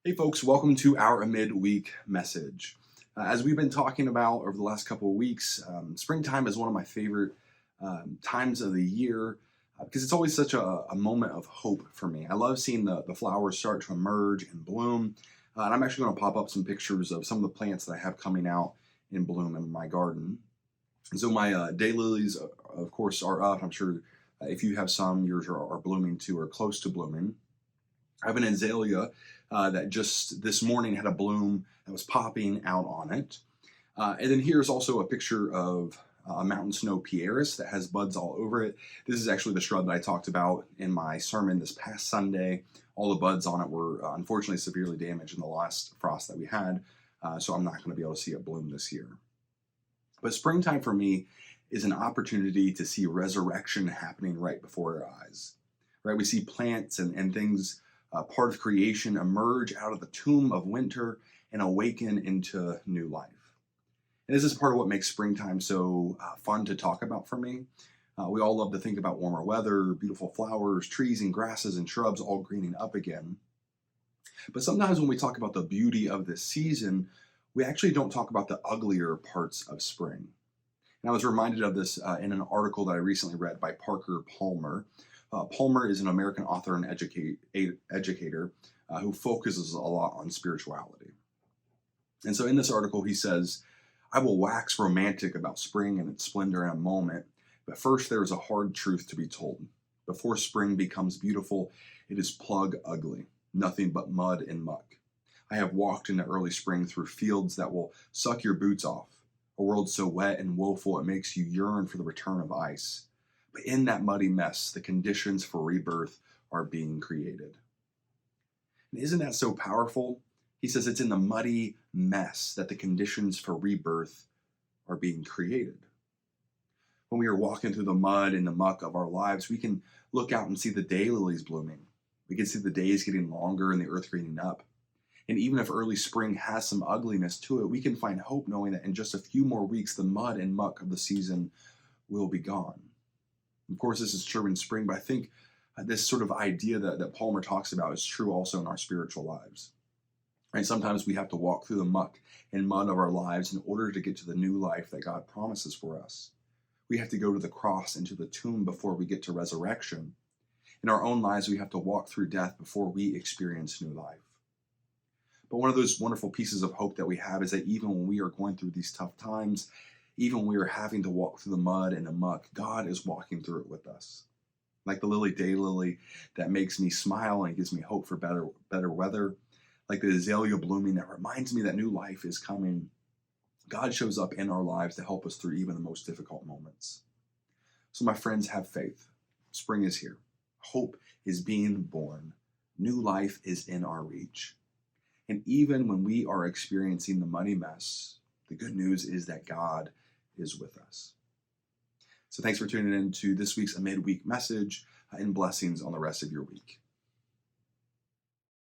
Hey folks, welcome to our midweek message. As we've been talking about over the last couple of weeks, springtime is one of my favorite times of the year because it's always such a moment of hope for me. I love seeing the flowers start to emerge and bloom. And I'm actually going to pop up some pictures of some of the plants that I have coming out in bloom in my garden. And so my daylilies, of course, are up. I'm sure if you have some, yours are blooming too or close to blooming. I have an azalea that just this morning had a bloom that was popping out on it. And then here's also a picture of a mountain snow pieris that has buds all over it. This is actually the shrub that I talked about in my sermon this past Sunday. All the buds on it were unfortunately severely damaged in the last frost that we had, so I'm not going to be able to see it bloom this year. But springtime for me is an opportunity to see resurrection happening right before our eyes. Right, we see plants and things, part of creation, emerge out of the tomb of winter and awaken into new life. And this is part of what makes springtime so fun to talk about for me. We all love to think about warmer weather, beautiful flowers, trees and grasses and shrubs all greening up again. But sometimes when we talk about the beauty of this season, we actually don't talk about the uglier parts of spring. And I was reminded of this in an article that I recently read by Parker Palmer. Palmer is an American author and educator who focuses a lot on spirituality. And so in this article, he says, "I will wax romantic about spring and its splendor in a moment, but first there is a hard truth to be told. Before spring becomes beautiful, it is plug ugly, nothing but mud and muck. I have walked in the early spring through fields that will suck your boots off, a world so wet and woeful it makes you yearn for the return of ice. But in that muddy mess, the conditions for rebirth are being created." And isn't that so powerful? He says it's in the muddy mess that the conditions for rebirth are being created. When we are walking through the mud and the muck of our lives, we can look out and see the daylilies blooming. We can see the days getting longer and the earth greening up. And even if early spring has some ugliness to it, we can find hope knowing that in just a few more weeks, the mud and muck of the season will be gone. Of course, this is true in spring, but I think this sort of idea that Palmer talks about is true also in our spiritual lives. And sometimes we have to walk through the muck and mud of our lives in order to get to the new life that God promises for us. We have to go to the cross and to the tomb before we get to resurrection. In our own lives, we have to walk through death before we experience new life. But one of those wonderful pieces of hope that we have is that even when we are going through these tough times, even when we are having to walk through the mud and the muck, God is walking through it with us. Like the daylily that makes me smile and gives me hope for better weather, like the azalea blooming that reminds me that new life is coming, God shows up in our lives to help us through even the most difficult moments. So my friends, have faith. Spring is here. Hope is being born. New life is in our reach. And even when we are experiencing the muddy mess, the good news is that God is with us. So thanks for tuning in to this week's A Midweek Message, and blessings on the rest of your week.